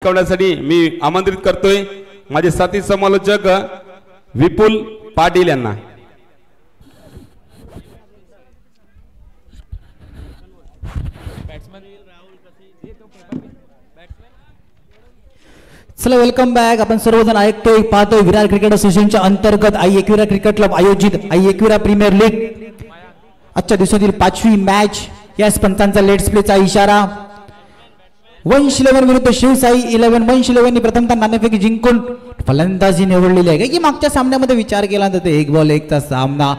शिकवण्यासाठी मी आमंत्रित करतोय माझे साथी समालोचक विपुल पाटील यांना। चला वेलकम बॅक। आपण सर्वजण ऐकतोय पाहतोय विरार क्रिकेट असोसिएशनच्या अंतर्गत आई एकविरा क्रिकेट क्लब आयोजित आई एकविरा प्रीमियर लीग आजच्या दिवसातील 5वी मॅच। यास पंचांचा लेट्स प्लेचा इशारा। वंश 11 विरुद्ध शिवसाई 11। वंश 11 ने प्रथमतः नाणेफेक जिंकून फलंदाजी निवडलेली आहे की मागच्या सामन्यामध्ये विचार केला तर ते 1 बॉल 1 चा सामना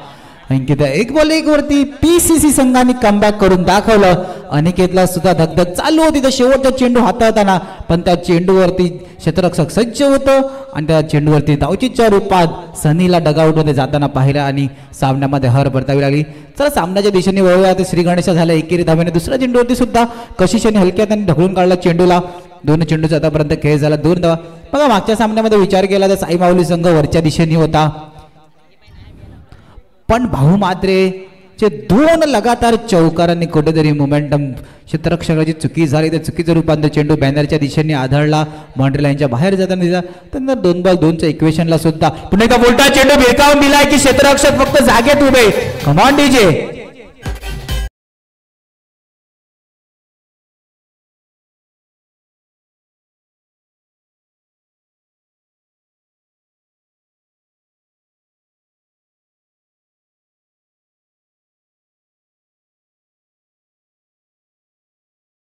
अंकित 1 बॉल 1 वरती पीसीसी संघाने कमबॅक करून दाखवलं। अनिकेतला सुद्धा धगधग चालू होती तर शेवटचा चेंडू हाताळताना पण त्या चेंडूवरती क्षेत्ररक्षक सज्ज होतं आणि त्या चेंडूवरती धावचीच्या रूपात सनीला डगआउटमध्ये जाताना पाहिलं आणि सामन्यामध्ये हार परतावी लागली। चला सामन्याच्या दिशेने वळूया। ते श्री गणेश झाला एकेरी धावेने। दुसऱ्या चेंडूवरती सुद्धा कशिशाने हलक्या त्याने ढकलून काढला चेंडूला। 2 चेंडूचा आतापर्यंत खेळ झाला 2 धावा। बघा मागच्या सामन्यामध्ये विचार केला तर साई माऊली संघ वरच्या दिशेने होता पण भाऊ मात्रे चे 2 लगातार चौकारांनी कुठेतरी मोमेंटम क्षेत्ररक्षकाची चुकी झाली। त्या चुकीचं रूपांतर चेंडू बॅनरच्या दिशेने आढळला। बाउंड्री लाईनच्या बाहेर जाताना दिसला। त्यानंतर 2 बॉल 2 च्या इक्वेशनला सुद्धा पुन्हा एकदा बोलता चेंडू भिरकावून दिलाय की क्षेत्ररक्षक फक्त जागेत उभे। कमांड डीजे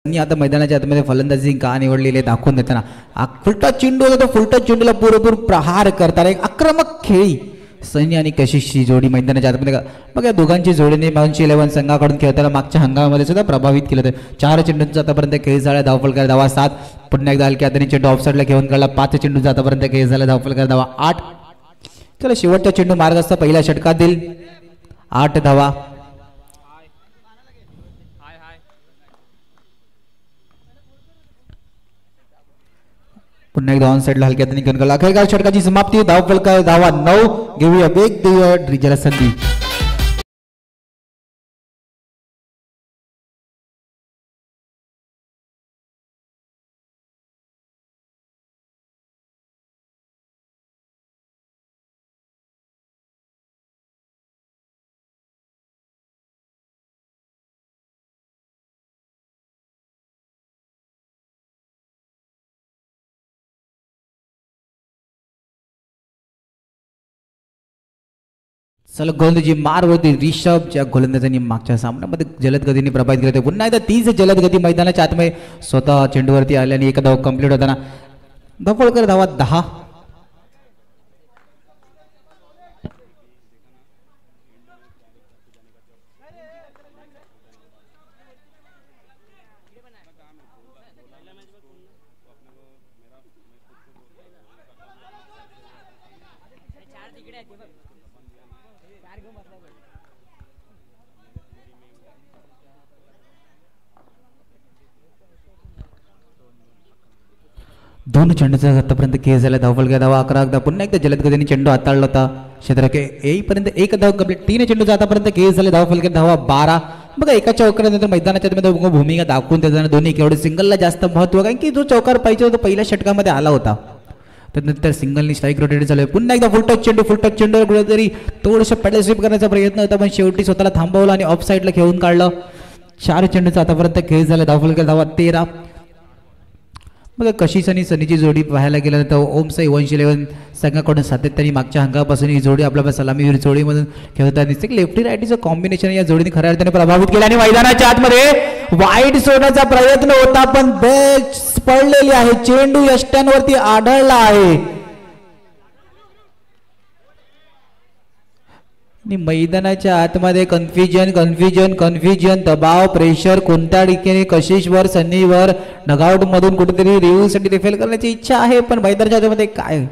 आता मैदानाच्या आतमध्ये फलंदाजी का निवडलेले दाखवून देताना फुलटा चेंडू होता तो फुलटा चेंडूला पुरेपूर प्रहार करतात। एक आक्रमक खेळी सनी आणि कशिशची जोडी मैदानाच्या आतमध्ये। मग या दोघांची जोडीने वंश 11 संघाकडून खेळताना मागच्या हंगामामध्ये सुद्धा प्रभावित केलं होतं। 4 चेंडूंचा आतापर्यंत खेळ झाला। धावफलकार धावा 7। पुन्हा एकदा हलक्या हाताने चेंडू ऑफसाईडला घेऊन काढला। 5 चेंडूंचा आतापर्यंत खेळ झाला। धावफलकार धावा 8। चला शेवटचा चेंडू मार्ग असता पहिल्या षटकातील 8 धावा। पुन्हा एकदा ऑन साइडला हलक्या हाताने घेऊन काढला। अखेरकार षटकाची समाप्ती। धावफलकार धावा 9। घेऊया वेग देऊया ड्रिजला संधी। चला गोलंदाजी मारवरती रिषभच्या गोलंदाजांनी मागच्या सामन्यामध्ये जलद गतीने प्रभावित केले होते। पुन्हा एकदा 30 जलद गती मैदानाच्या आतमध्ये स्वतः चेंडूवरती आल्याने एक धाव कंप्लीट होताना धावफलकार धावा 10। दोन चेंडूचा आतापर्यंत खेळ झाला। धावफलकार धावा 11। पुन्हा एकदा जलद गतीने चेंडू हाताळला होता क्षेत्ररक्षक येईपर्यंत 1 धाव कंप्लीट। 3 चेंडूचा आतापर्यंत खेळ झाले। धावफलकार धावा 12। बघा एका चौकारानंतर मैदानाच्या मध्ये भूमिका दाखवून देताना दोन्ही खेळाडू सिंगलला जास्त महत्व कारण की जो चौकार पाहिजे होता पहिल्या षटकामध्ये आला होता। त्यानंतर सिंगलनी स्ट्राईक रोटेट झालं। पुन्हा एकदा फुलटच चेंडूवर कुठेतरी थोडंसं पॅडल स्वीप करण्याचा प्रयत्न होता पण शेवटी स्वतःला थांबवलं आणि ऑफ साईडला खेळून काढलं। 4 चेंडूचा आतापर्यंत खेळ झाला। धावफलकार धावा 13। मग कशिश आणि सनीची जोडी पाहायला गेलं तर ओम साई वंश 11 संघाकडून सातत्याने मागच्या हंगामापासून ही जोडी आपल्या सलामीवीर जोडीमधून खेळताना दिसते। लेफ्टी रायटीचं कॉम्बिनेशन या जोडीने खऱ्या अर्थाने प्रभावित केलं आणि मैदानाच्या आतमध्ये वाईट सोडण्याचा प्रयत्न होता पण बेच पडलेली आहे। चेंडू यष्ट्यांवरती आढळला आहे आणि मैदानाच्या आतमध्ये कन्फ्युजन दबाव प्रेशर कोणत्या ठिकाणी कशिशवर सनीवर नगआउट मधून कुठेतरी रिव्ह्यू साठी रिफेल करण्याची इच्छा आहे पण मैदानाच्या आतमध्ये काय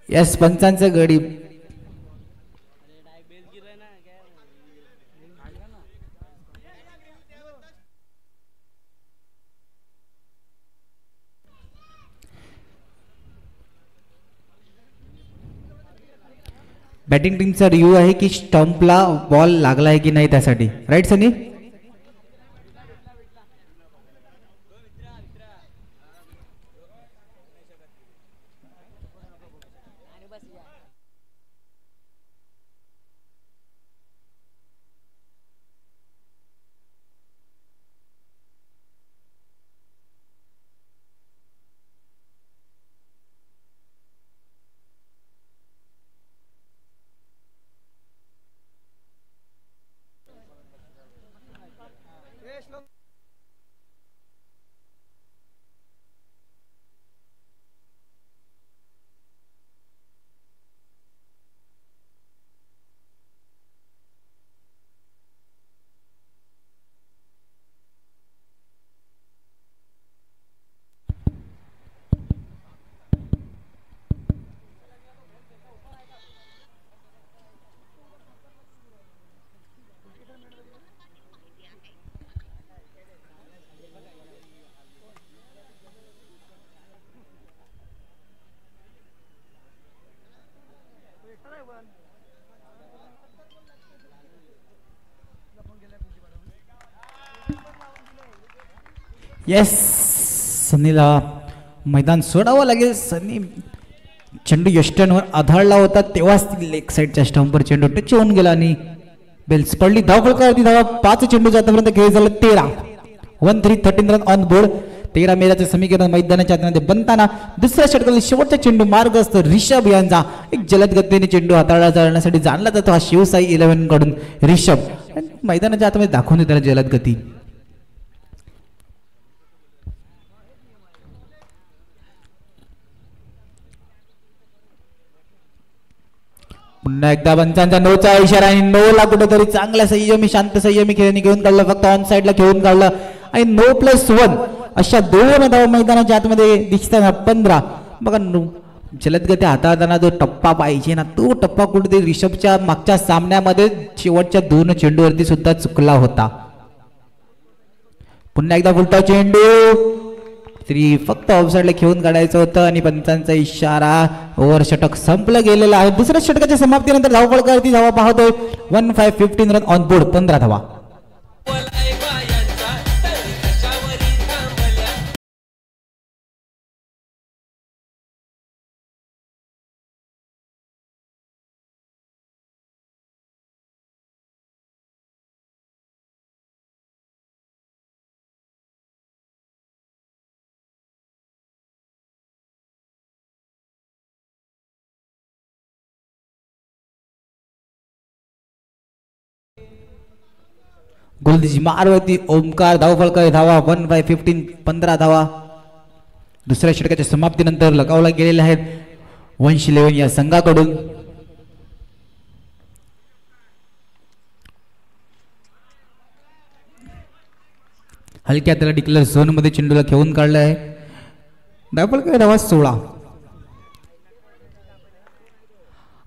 यस पंचांचं गडी बॅटिंग टीमचा रिव्ह्यू आहे की स्टंपला बॉल लागला आहे की नाही त्यासाठी राईट सनी येस, सनीला मैदान सोडावं लागेल. सनी चेंडू यष्टनवर आधारला होता तेव्हाच लेग साईडच्या स्टंपवर चेंडू टच होऊन गेला आणि बेल्स पडली. धावफलकावरती धावा 5 चेंडूच्या आतापर्यंत खेळ झाला 13. 13 रन ऑन बोर्ड. 13 मेराचे समीकरण मैदानाच्या आतमध्ये बनताना दुसऱ्या षटकातील शेवटचा चेंडू मार्ग असतो रिषभ यांचा. एक जलद गतीने चेंडू हाताळला जाण्यासाठी जाणला जातो हा शिवसाई 11 कडून रिषभ. मैदानाच्या आतमध्ये दाखवून देतो जलद गती. पुन्हा एकदा पंचांचा नोचा इशारा आणि नोला कुठेतरी चांगला संयमी शांत संयमी खेळणी घेऊन काढलं. फक्त ऑन साइडला खेळून काढलं आणि 9+1 अशा 2 धावा मैदानाच्या आतमध्ये दिसताना 15. बघा जलदगती हाताळताना जो टप्पा पाहिजे ना तो टप्पा कुठेतरी रिषभच्या मागच्या सामन्यामध्ये शेवटच्या 2 चेंडूवरती सुद्धा चुकला होता. पुन्हा एकदा फुलटा चेंडू तरी फक्त ऑफसाइडला खेळून काढायचं होतं आणि पंचांचा इशारा. ओव्हर षटक संपलं गेलेलं आहे. दुसऱ्या षटकाच्या समाप्तीनंतर धावफलकावरती धावा पाहतोय 15 रन ऑन बोर्ड. 15 धावा. गोलंदाजी मारवरती ओमकार. धावफलक धावा 1/15. 15 धावा दुसऱ्या षटकाच्या समाप्तीनंतर लगावला गेलेल्या आहेत वंश 11 या संघाकडून. हलक्या त्याला डिक्लेअर झोन मध्ये चेंडूला खेळून काढलं आहे. धावफलक धावा 16.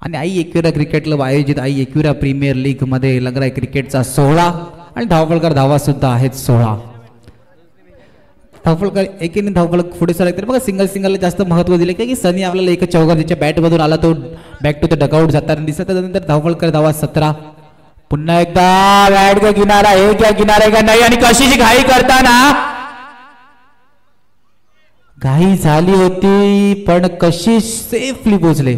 आणि आई एकविरा क्रिकेट क्लब आयोजित आई एकविरा प्रीमियर लीग मध्ये लागलाय क्रिकेटचा 16 आणि धावफलकार धावा सुद्धा आहेत 16. धावफलकार एकीने धावफलक पुढे सरकते. बघा सिंगलला जास्त महत्व दिले की सनी आपल्याला एक चौकार त्याच्या बॅटमधून आला तो बॅक टू द डकआउट जाताना दिसत. त्यानंतर धावफलकार धावा 17. पुन्हा एकदा बॅट का किनारा आहे क्या किनारा का नाही आणि कशीची घाई करताना घाई झाली होती पण कशी सेफली पोहोचले.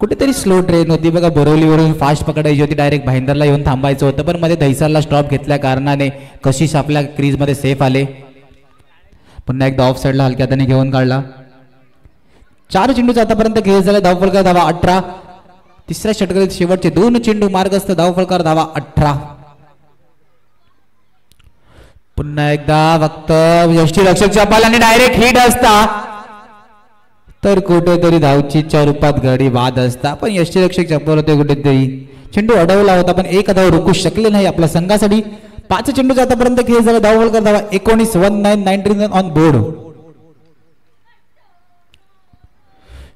कुठेतरी स्लो ट्रेन होती बघा. बोरवलीवरून फास्ट पकडायची होती. डायरेक्ट भाईंदरला येऊन थांबायचं होतं पण मध्ये दहिसरला स्टॉप घेतल्या कारणाने कशिश आपल्या क्रीजमध्ये सेफ आले. पुन्हा एकदा ऑफ साईडला हलक्या हाताने घेऊन काढला. 4 चेंडूचा आतापर्यंत खेळ झाला. धावफलकार धावा 18. तिसऱ्या षटकातील शेवटचे 2 चेंडू मार्गस्थ. धावफलकार धावा 18. पुन्हा एकदा फक्त यष्टीरक्षकच्या बॉलाने डायरेक्ट हिट असता तर कुठेतरी धावचीच्या रूपात गडी बाद असता पण यष्टीरक्षक चप्पल होते. कुठेतरी चेंडू अडवला होता पण एक धाव रोखू शकले नाही आपल्या संघासाठी. 5 चेंडूचा आतापर्यंत खेळ झाला. धावफलकार धावा 19. 19 रन ऑन बोर्ड.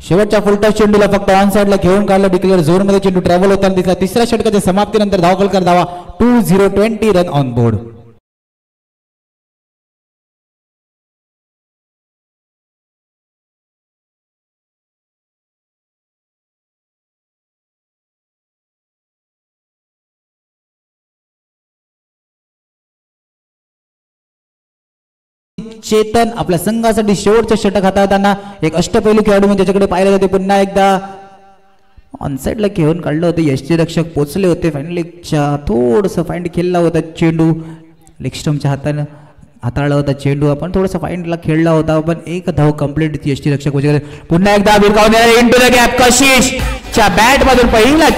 शेवटच्या फुलटॉस चेंडूला फक्त ऑन साइडला घेऊन काढला. डिक्लेअर झोन मध्ये चेंडू ट्रॅव्हल होताना दिसला. तिसऱ्या षटकाच्या समाप्तीनंतर धावफलकार धावा 20 रन ऑन बोर्ड. चेतन आपल्या संघासाठी शेवटचे षटक हाताळताना एक अष्टपैलू खेळाडू म्हणून त्याच्याकडे पाहिले जाते. पुन्हा एकदा ऑनसाइडला खेळून काढलं होतं. यष्टीरक्षक पोचले होते. फायनलीच्या थोडंसं फाईंड खेळला होता चेंडू. लेगस्टमच्या हाताने हाताळला होता चेंडू. आपण थोडासा फाईंडला खेळला होता पण एक धाव कंप्लीट यष्टीरक्षक वगैरे. पुन्हा एकदा भिरकावून इंटू द गॅप. कशिशच्या बॅट मधून पहिला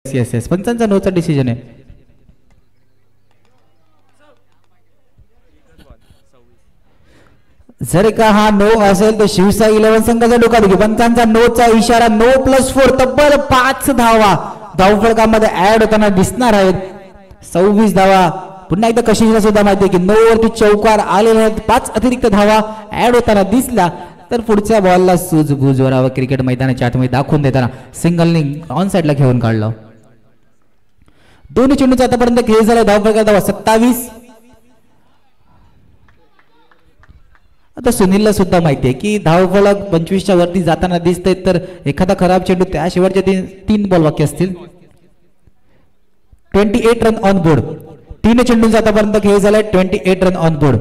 येस पंचांचा नोचा डिसिजन आहे. जर का हा नो असेल तर शिवसाई 11 संघाचा डोका दुखी. पंचांचा नोचा इशारा. 9+4 तब्बल 5 धावा धावफलकामध्ये ऍड होताना दिसणार आहेत. 26 धावा. पुन्हा एकदा कशिशला सुद्धा माहिती आहे की 9 वरती चौकार आलेले आहेत. 5 अतिरिक्त धावा ऍड होताना दिसला तर पुढच्या बॉलला सूझबूझ वरावा क्रिकेट मैदानाच्या आतमध्ये दाखवून देताना सिंगलनी ऑन साइडला घेऊन काढलं. दोन्ही चेंडूचा आतापर्यंत खेळ झाला. धावफलक धावा 27. आता सुनीलला सुद्धा माहिती आहे की धावफलक 25च्या वरती जाताना दिसतंय, तर एखादा खराब चेंडू त्या शेवटच्या तीन बॉल बाकी असतील. 28 रन ऑन बोर्ड. 3 चेंडूंचा आतापर्यंत खेळ झालाय. 28 रन ऑन बोर्ड.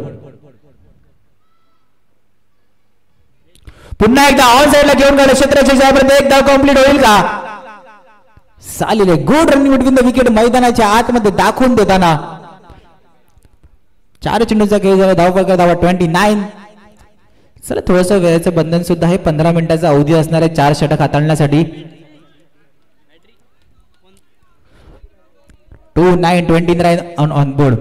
पुन्हा एकदा ऑन साइडला घेऊन गेलं क्षेत्राच्या जापर्यंत एक धाव कंप्लीट होईल का? चालेल. Good running between the wicket. मैदानाच्या आतमध्ये दाखवून देताना 4 चेंडूंचा खेळ झाला. धावफलक धावा 29. चला थोडस वेळेचं बंधन सुद्धा आहे. 15 मिनिटाचा अवधी असणार आहे 4 षटक हाताळण्यासाठी. 29 ऑन बोर्ड.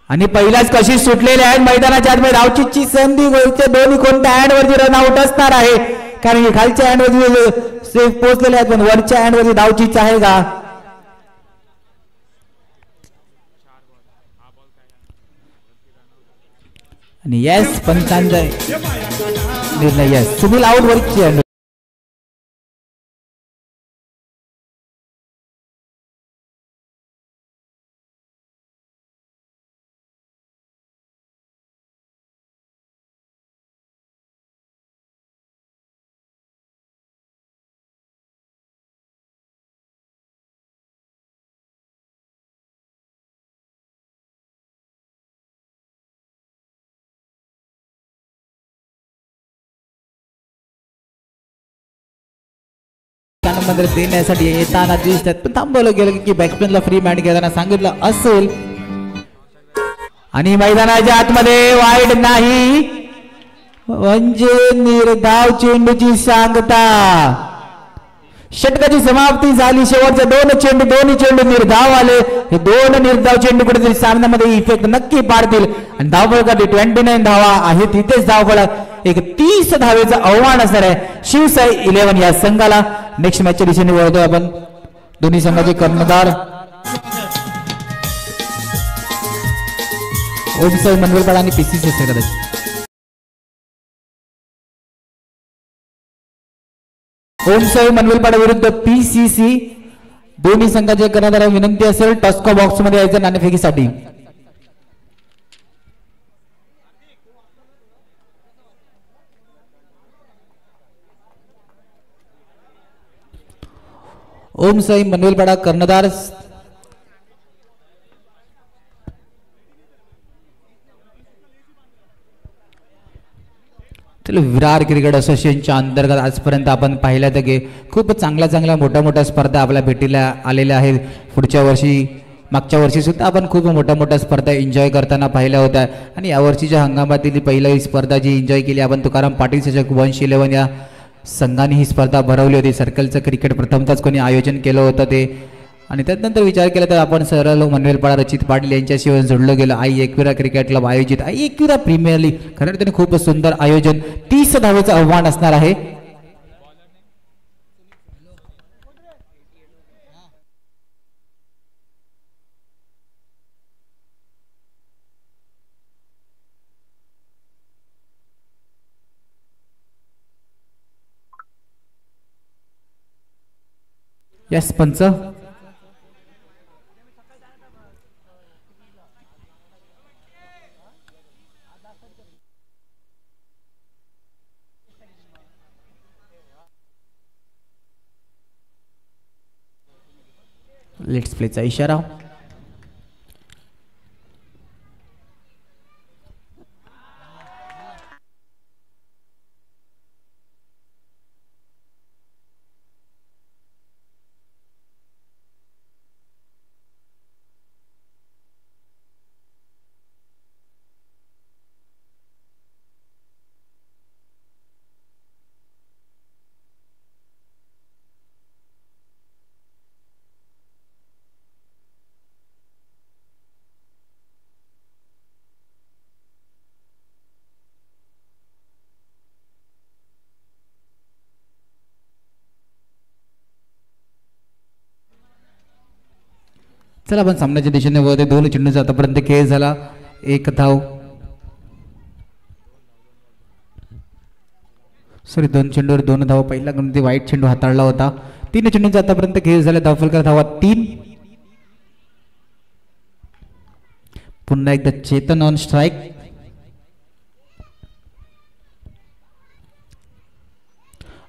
आणि पहिलाच कशी सुटलेले आहेत मैदानाच्या आतमध्ये. धावचीची संधी गोलच्या दोन्ही कोणत्या हँड वरती रन आउट असणार आहे, कारण की खालच्या हँड वरती सेफ पोहोचलेले आहेत, पण वरच्या हँड वरती धावचीच आहे का? आणि यस पंचांचा निर्णय. यस सुनील आउट वरची हँड. मध्ये देण्यासाठी येताना दिसतात, पण थांबवलं गेलं की बॅट्समॅनला फ्री मॅच घेताना सांगितलं असेल. आणि मैदानाच्या आतमध्ये वाईड नाही, म्हणजे निर्धाव चेंडूची सांगता. षटकाची समाप्ती झाली. शेवटचे दोन्ही चेंडू निर्धाव आले. हे 2 निर्धाव चेंडू कुठेतरी सामन्यामध्ये इफेक्ट नक्की पाडतील. आणि धावफलकासाठी 29 धावा आहे. तिथेच धावफलक एक 30 धावेचा आव्हान असणार आहे शिवसाई 11 या संघाला. नेक्स्ट मॅचच्या दिशेने वळतोय आपण. दोन्ही संघाचे कर्णधार ओमसाई मनवेलपाडा आणि पीसीसी कदाचित. ओमसाई मनवेलपाडा विरुद्ध पीसीसी. दोन्ही संघाचे कर्णधार विनंती असेल टॉस्को बॉक्स मध्ये यायचं नाणेफेकीसाठी. ओमसाई मनवेलपाडा कर्णधार. विरार क्रिकेट असोसिएशनच्या अंतर्गत आजपर्यंत आपण पाहिलं तर की खूप चांगल्या मोठ्या स्पर्धा आपल्या भेटीला आलेल्या आहेत. पुढच्या वर्षी मागच्या वर्षी सुद्धा आपण खूप मोठ्या स्पर्धा एन्जॉय करताना पाहिल्या होत्या. आणि यावर्षीच्या हंगामातील पहिली स्पर्धा जी एन्जॉय केली आपण तुकाराम पाटील चषक 111 या संघाने ही स्पर्धा भरवली होती. सर्कलचं क्रिकेट प्रथमतच कोणी आयोजन केलं होतं ते. आणि त्यानंतर विचार केला तर आपण सरळ मनवेलपाडा रचित पाटील यांच्याशी जोडलं गेलं. आई एकविरा क्रिकेट क्लब आयोजित आई एकविरा प्रीमियर लीग. खरं त्याने खूप सुंदर आयोजन. 30 धावेचं आव्हान असणार आहे. Yes punch. लेट्स प्लेचा इशारा. चला आपण सामन्याच्या दिशेने वळते. 2 चेंडूचा आतापर्यंत खेळ झाला. 1 धाव. सॉरी 2 चेंडूवर 2 धावा. पहिला गणती वाईट चेंडू हाताळला होता. 3 चेंडूंचा आतापर्यंत खेळ झाला. धावफलक धावा 3. पुन्हा एकदा चेतन ऑन स्ट्राईक.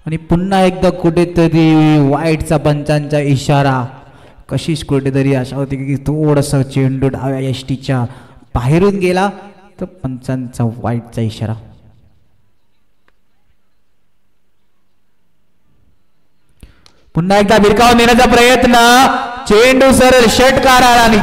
आणि पुन्हा एकदा कुठेतरी वाईटचा पंचांचा इशारा. कशीच कुठेतरी अशा होती की थोडासा चेंडू डाव्या यष्टीच्या बाहेरून गेला तर पंचांचा वाईटचा इशारा. पुन्हा एकदा भिरकावून नेण्याचा प्रयत्न. चेंडू सरळ षटकाराला आणि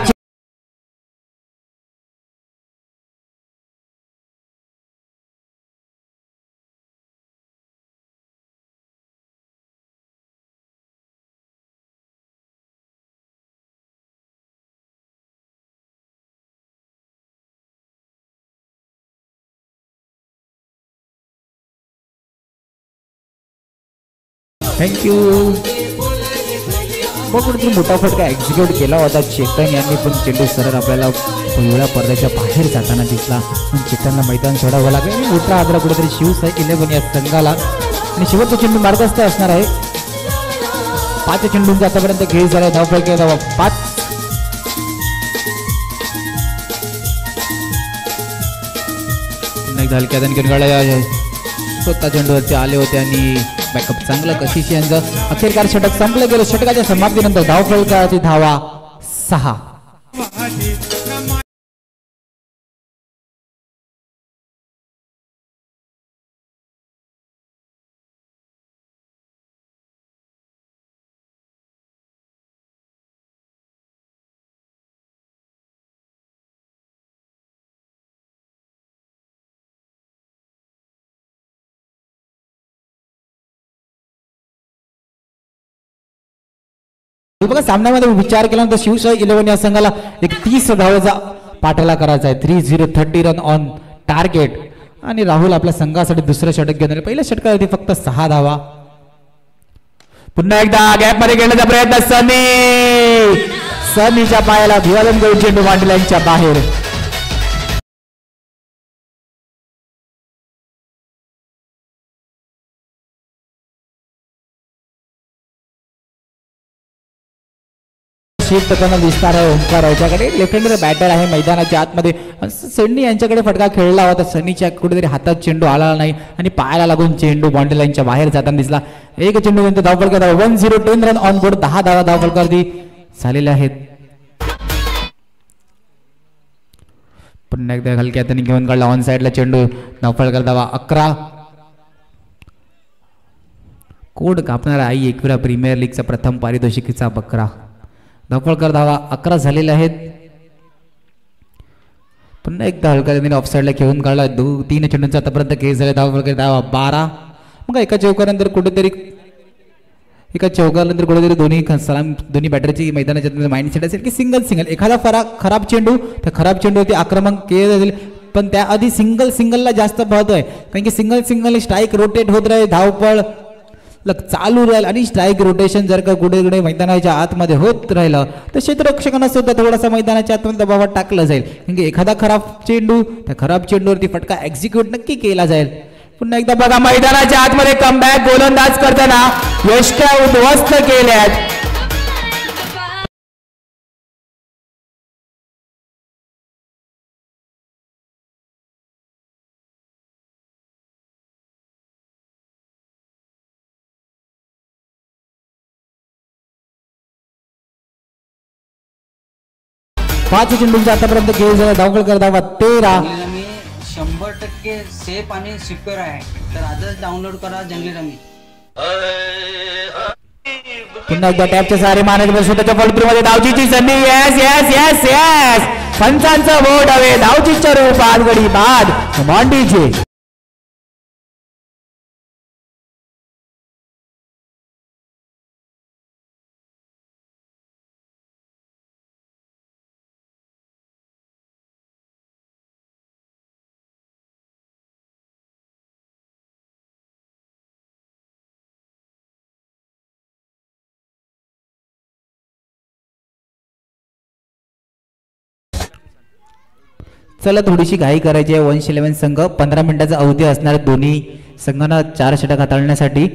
थँक्यू. कुठेतरी मोठा फटका एक्झिक्यूट केला होता चेतन यांनी, पण चेंडू सरळ आपल्याला पिवळ्या पडद्याच्या बाहेर जाताना दिसला. पण चेतनला मैदान सोडावं लागेल आणि मोठा आग्रह कुठेतरी शिवसाई 11 या संघाला. आणि शेवटचा चेंडू मार्गस्थ असणार आहे. 5 चेंडूंचा आतापर्यंत खेळ झाला. धावफलक धावा 5. हलक्या स्वतः चेंडूवरती आले होते आणि बॅकअप चांगलं कशिश यांचं. अखेरकार षटक संपलं गेलं. षटकाच्या समाप्तीनंतर धावफलकाची धावा 6. बघा सामन्यामध्ये विचार केल्यानंतर शिवशाही 11 या संघाला एक 30 धावेचा पाठला करायचा आहे. 30 रन ऑन टार्गेट. आणि राहुल आपल्या संघासाठी दुसरं षटक घेऊन आले. पहिल्या षटकासाठी फक्त 6 धावा. पुन्हा एकदा गॅप मध्ये घेण्याचा प्रयत्न. सनीच्या पायाला भिवादन करून चेंडू मांडल्याच्या बाहेर. शिफ्ट करताना दिसणार आहे ओंकार याच्याकडे. लेफ्ट हँडर बॅटर आहे मैदानाच्या आतमध्ये. सनी यांच्याकडे फटका खेळला होता. सनीच्या कुठेतरी हातात चेंडू आला नाही आणि पायाला लागून चेंडू बाउंड्री लाईनच्या बाहेर जाताना दिसला. एक चेंडू धावफलक 10 रन ऑन बोर्ड. 10 धावा धावफलकावरती झालेल्या आहेत. पुन्हा एकदा हलक्या हाताने घेऊन काढला ऑन साइडला चेंडू. धावफलक धावा 11. कोड कापणारा आई एकविरा प्रीमियर लीगचा प्रथम पारितोषिकीचा बकरा. धावफलक धावा 11 झालेल्या आहेत. पुन्हा एकदा हलक्या ऑफ साईडला घेऊन काढला. 3 चेंडूंचा आतापर्यंत खेळ झाला. धावफलक धावा 12. मग एका चौकानंतर कुठेतरी दोन्ही बॅटरची मैदानाच्या माइंडसेट असेल की सिंगल एखादा खराब चेंडू त्या खराब चेंडूवरती आक्रमण केलं जाईल. पण त्याआधी सिंगलला जास्त महत्व आहे. कारण की सिंगल स्ट्राईक रोटेट होत राहील. धावपळ चालू राहील आणि स्ट्राईक रोटेशन जर का कुठे मैदानाच्या आतमध्ये होत राहिलं तर क्षेत्ररक्षकांना सुद्धा थोडासा मैदानाच्या आतमध्ये दबावात टाकलं जाईल. कारण की एखादा खराब चेंडू त्या खराब चेंडूवरती फटका एक्झिक्यूट नक्की केला जाईल. पुन्हा एकदा बघा मैदानाच्या आतमध्ये कमबॅक गोलंदाज करताना यष्ट्या उद्ध्वस्त केल्यात. पाच चेंडूंचा आतापर्यंत खेळ झाला. धावफलक धावा 13. 100% सेफ आणि सिक्युअर आहे. तर आजच डाउनलोड करा जंगली रमी. पुन्हा एकदा टॅपच्या सहारे मानत स्वतःच्या फलटूमध्ये धावचीची संधी. येस पंचांचा बोट हवे. धावचीच्या रूपात गडी बाद मांडीचे. चला थोडीशी घाई करायची आहे. 111 संघ 15 मिनिटाचा अवधी असणार दोन्ही संघानं 4 षटक हाताळण्यासाठी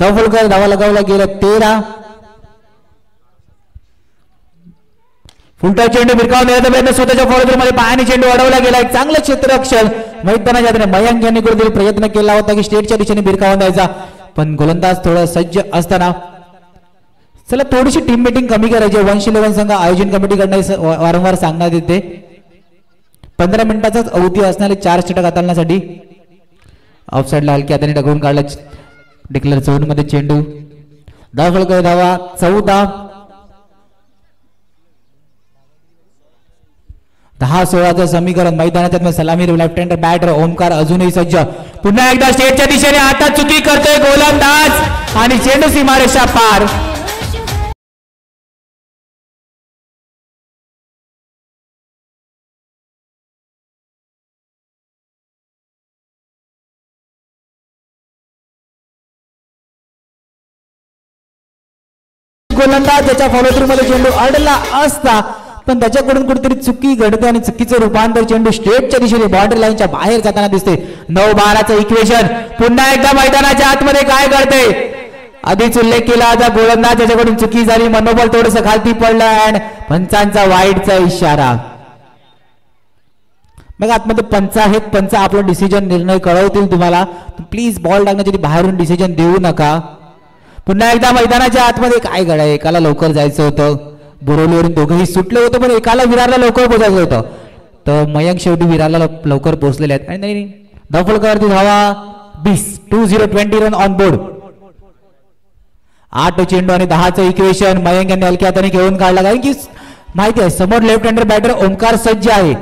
धावफलकावर धावा लगावला गेला 13. फुलटा चेंडू भिरकावून देण्याचा प्रयत्न स्वतःच्या फॉलोथ्रू मध्ये पायाने चेंडू अडवला गेला. एक चांगलं क्षेत्ररक्षण मैदानाच्या आतमध्ये मयांक यांनी कुठेतरी प्रयत्न केला होता की स्टेटच्या दिशेने भिरकावून द्यायचा, पण गोलंदाज थोडं सज्ज असताना चला थोडीशी टीम मीटिंग कमी करायची. 111 संघ आयोजन कमिटीकडनं वारंवार सांगण्यात येते 15 मिनिटाचाच अवधी असणारे 4 षटक हाताळण्यासाठी. ऑफसाईडला हलक्या हाताने ढकलून काढला डिक्लेअर झोन मध्ये चेंडू. धावफलकावर धावा 14. 10-16चं समीकरण. मैदानाच्या सलामी लेफ्ट हँडर बॅटर ओमकार अजूनही सज्ज. पुन्हा एकदा स्टेटच्या दिशेने आता चुकी करतोय गोलंदाज आणि चेंडू सीमारेषा पार. गोलंदाज ज्याच्या फॉलोथ्रू मध्ये चेंडू अडला असता, पण त्याच्याकडून कुठेतरी चुकी घडते आणि चुकीचं रूपांतर चेंडू स्ट्रेटच्या दिशेने बॉर्डर लाईनच्या बाहेर जाताना दिसते. 9-12चं इक्वेशन. पुन्हा एकदा मैदानाच्या आतमध्ये काय घडते? आधीच उल्लेख केला होता गोलंदाज ज्याच्याकडून चुकी झाली, मनोबल थोडंसं खालती पडलं आणि पंचांचा वाईटचा इशारा. मग आतमध्ये पंच आहेत, पंच आपलं डिसिजन निर्णय कळवतील तुम्हाला. प्लीज बॉल टाकण्यासाठी बाहेरून डिसिजन देऊ नका. पुन्हा एकदा मैदानाच्या आतमध्ये काय घडाय? एकाला लवकर जायचं होतं, बोरवलीवरून दोघंही सुटले होते, पण एकाला विरारला लवकर पोहोचायचं होतं. तर मयंक शेवटी विरारला लवकर पोहोचलेले आहेत. आणि नाही धावफलकावरती धावा 20. 20 रन ऑन बोर्ड. 8 चेंडू आणि 10चं इक्वेशन. मयंक यांनी हलक्या हाताने घेऊन काढला, कारण की माहिती आहे समोर लेफ्ट हँडर बॅटर ओमकार सज्ज आहे.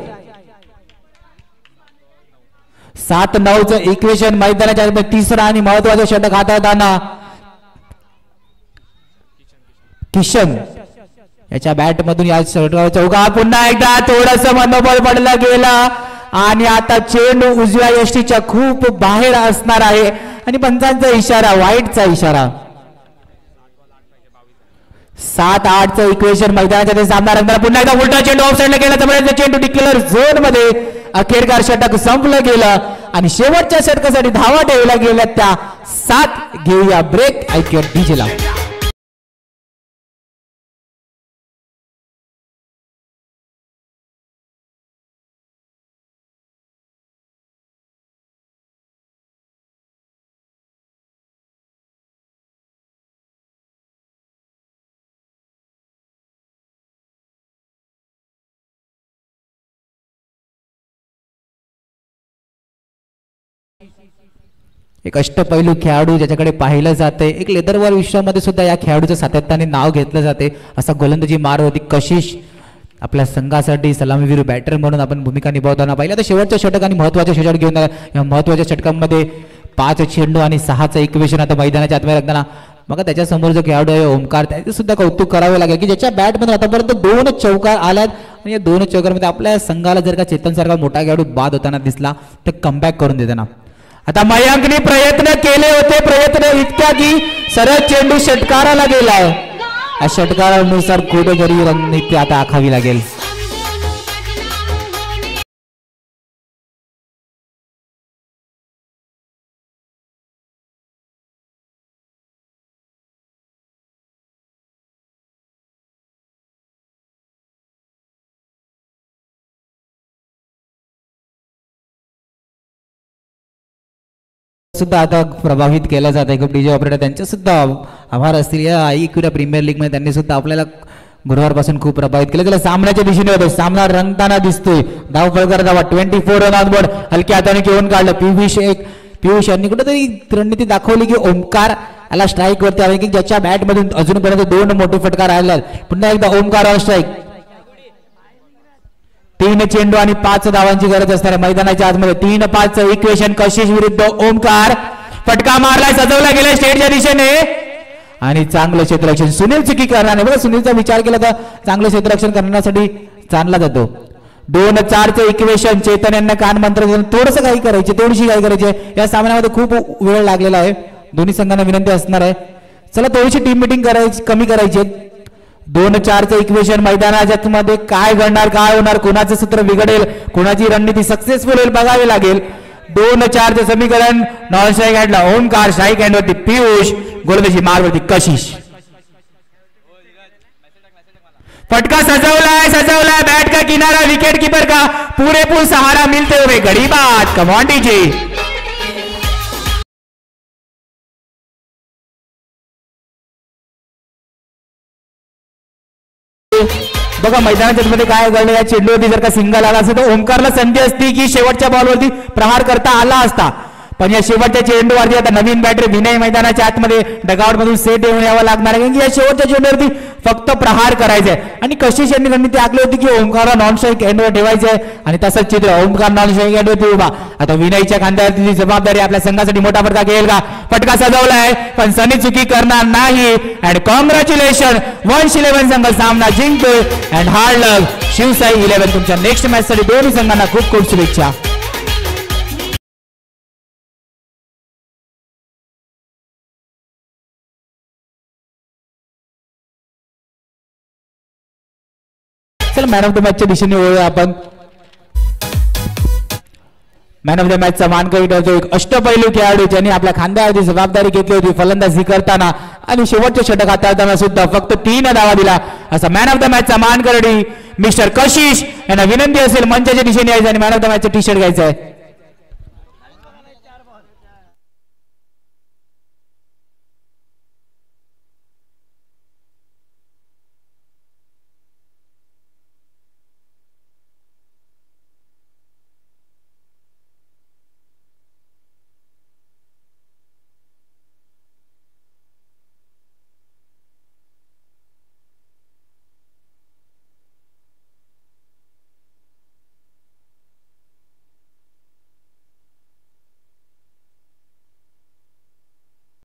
7-9चं इक्वेशन. मैदानाच्या तिसरा आणि महत्वाचं षटक हाताळताना किशन याच्या बॅट मधून या चौका. पुन्हा एकदा थोडस मनोबल पडलं गेलं आणि आता चेंडू उजव्या यष्टीच्या खूप बाहेर असणार आहे आणि पंचांचा इशारा, वाईटचा इशारा. 7-8चं इक्वेशन. मैदानाच्या सामना रंगला. पुन्हा एकदा उलटा चेंडू ऑफसाईडला गेला, जबरदस्त चेंडू डिक्लेअर झोन मध्ये. अखेरकार षटक संपलं गेलं आणि शेवटच्या षटकासाठी धावा ठेवल्या गेल्या त्या 7. घेऊया ब्रेक, ऐकूया डीजेला. एक अष्टपैलू खेळाडू ज्याच्याकडे पाहिलं जाते, एक लेदरवर विश्वामध्ये सुद्धा या खेळाडूचं सातत्याने नाव घेतलं जाते. असा गोलंदाजी मार होती कशिश. आपल्या संघासाठी सलामीवीर बॅटर म्हणून आपण भूमिका निभावताना पाहिलं. तर शेवटच्या षटक आणि महत्वाचे षटक घेऊन या महत्वाच्या षटकांमध्ये 5 चेंडू आणि 6चं इक्वेशन. आता मैदानाच्या आतमध्ये रंगताना मग त्याच्या समोर जो खेळाडू आहे ओमकार, त्याचे सुद्धा कौतुक करावे लागेल की ज्याच्या बॅटमध्ये आतापर्यंत 2 चौकार आल्यात आणि या 2 चौकारांमध्ये आपल्या संघाला जर का चेतन सारखा मोठा खेळाडू बाद होताना दिसला तर कमबॅक करून देताना. आता मयांकने प्रयत्न केले होते, प्रयत्न इतका की सरळ चेंडू षटकाराला गेलाय. या षटकारानुसार कुठेतरी रणनीती आता आखावी लागेल. सुद्धा आता प्रभावित केला जात आहे. डीजे ऑपरेटर त्यांचे सुद्धा आभार असतील. या IQWA प्रीमियर लीग मध्ये त्यांनी सुद्धा आपल्याला गुरुवारपासून खूप प्रभावित केलं. त्याला सामन्याच्या दिशेने होते, सामना रंगताना दिसतोय. धावफलकावर धावा 24 रन ऑन बोर्ड. हलक्या हाताने घेऊन काढलं पियुष यांनी कुठेतरी रणनीती दाखवली की ओमकार याला स्ट्राईक वरती आले की ज्याच्या बॅट मधून अजूनपर्यंत 2 मोठे फटका राहिला. पुन्हा एकदा ओमकार ऑन स्ट्राईक. 3 चेंडू आणि 5 धावांची गरज असणार मैदानाच्या आतमध्ये. 3-5चं इक्वेशन. कशिश विरुद्ध ओमकार. फटका मारलाय, सजवला गेलाय स्टेटच्या दिशेने आणि चांगलं क्षेत्ररक्षण. सुनील चुकी करणार नाही बघा. सुनीलचा विचार केला तर चांगलं क्षेत्ररक्षण करण्यासाठी चालला जातो. 2-4चं इक्वेशन. चेतन यांना कान मंत्र देऊन थोडंसं काही करायचे, थोडीशी काही करायची. या सामन्यामध्ये खूप वेळ लागलेला आहे. दोन्ही संघांना विनंती असणार आहे, चला थोडीशी टीम मिटिंग करायची, कमी करायची. 2-4चं इक्वेशन. मैदानाच्या मध्ये काय घडणार, काय होणार, कोणाचं सूत्र बिघडेल, कोणाची रणनीती सक्सेसफुल होईल बघावे लागेल. 2-4चे समीकरण. नॉन स्ट्राईक हँडला ओमकार, स्ट्राईक हँडवरती पियुष, गोलंदाजी मारवरती कशिश. फटका सजवलाय बैट का किनारा, विकेट कीपर का पूरेपूर सहारा मिलते हुए घड़ी बाद. Come on DJ. बघा मैदानाच्या मध्ये काय घडलं, या चेंडूवरती जर का सिंगल आला असता तर ओमकारला संधी असती की शेवटच्या बॉलवरती प्रहार करता आला असता. पण या शेवटच्या चेंडूवरती आता नवीन बॅटर विनय मैदानाच्या आतमध्ये डगआउट मधून सेट येऊन यावं लागणार आहे, कारण या शेवटच्या चेंडूवरती फक्त प्रहार करायचंय. आणि कशिश यांनी रणनीती आखली होती की ओमकारला नॉन स्ट्राईक एंडवर ठेवायचंय आणि तसंच चित्र ओमकार नॉन स्ट्राईक एंडवरती उभा. आता विनयच्या खांद्यावरती ती जबाबदारी आपल्या संघासाठी मोठा फटका घेईल का. फटका सजवलाय पण सनी चुकी करणार नाही. अँड कॉंग्रॅच्युलेशन, 111 संघ सामना जिंकतोय. अँड हार्ड लक शिवसाई 11 तुमच्या नेक्स्ट मॅच साठी दोन्ही संघांना खूप खूप शुभेच्छा. चला मॅन ऑफ द मॅचच्या दिशेने वळूया आपण. मॅन ऑफ द मॅचचा मानकरी ठरतो एक अष्टपैलू खेळाडू ज्यांनी आपल्या खांद्यावरती जबाबदारी घेतली होती फलंदाजी करताना आणि शेवटचे षटक हाताळताना सुद्धा फक्त 3 धावा दिला. असा मॅन ऑफ द मॅचचा मानकरी मिस्टर कशिश यांना विनंती असेल मंचाच्या दिशेने यायचं आणि मॅन ऑफ द मॅचचा टी शर्ट घ्यायचा आहे.